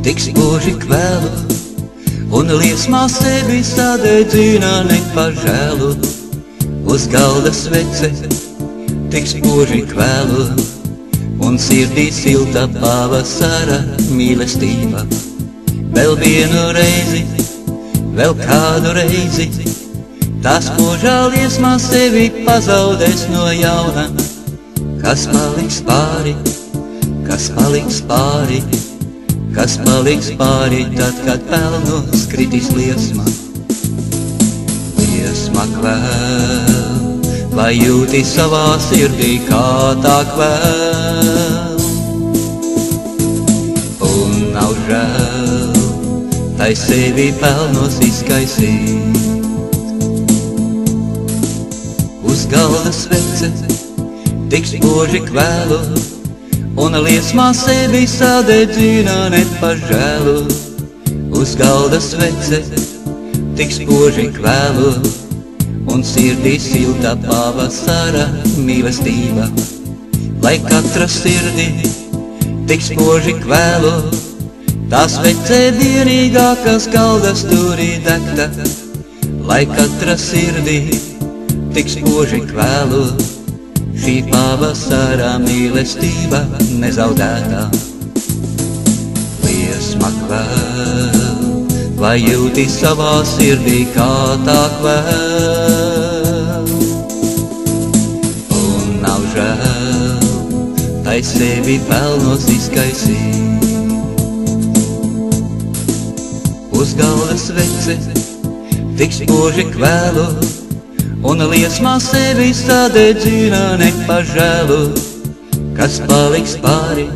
tik spoži kvēlu, un liesmā sevi sadedzina nepažēlu. Uz galda svece, tik spoži kvēlu, un sirdī silta pavasara mīlestība. Vēl vienu reizi, vēl kādu reizi, tā spožā liesmā sevi pazaudēs no jauna. Kas paliks pāri, kas paliks pāri, kas paliks pāri, tad, kad pelnos kritīs liesma. Liesma kvēl, vai jūti savā sirdī, kā tā kvēl? Un nav žēl, tai sevi pelnos izkaisīt. Uz galda svece, tik spoži kvēlu, un liesmā sevi sadedzina nepažēlu. Uz galda svece, tik spoži kvēlu, un sirdī silta pavasara mīlestība. Lai katra sirdī tik spoži kvēlu, tā svece vienīgā, kas galda stūrī degta. Lai katra sirdī tik spoži kvēlu, šī pavasara mīlestība nezaudētā. Liesma kvēl, vai jūti savā sirdī, kā tā kvēl? Un nav žēl, tai sevi pelnos izkaisīt. Uz galda svece, tik spoži kvēlu, un liesmā sevi sadedzina nepažēlu. Kas paliks pāri,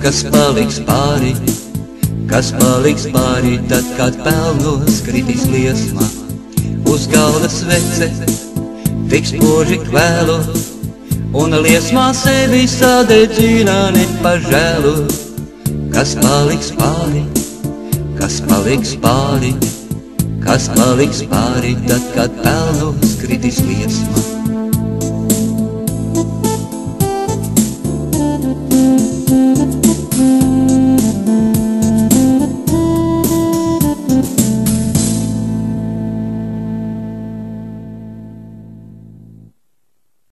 kas paliks pāri, kas paliks pāri, tad, kad pelnos kritīs liesma. Uz galda svece, tik spoži kvēlu, un liesmā sevi sadedzina nepažēlu. Kas paliks pāri, kas paliks pāri, kas paliks pāri, tad, kad pelnos kritīs liesma.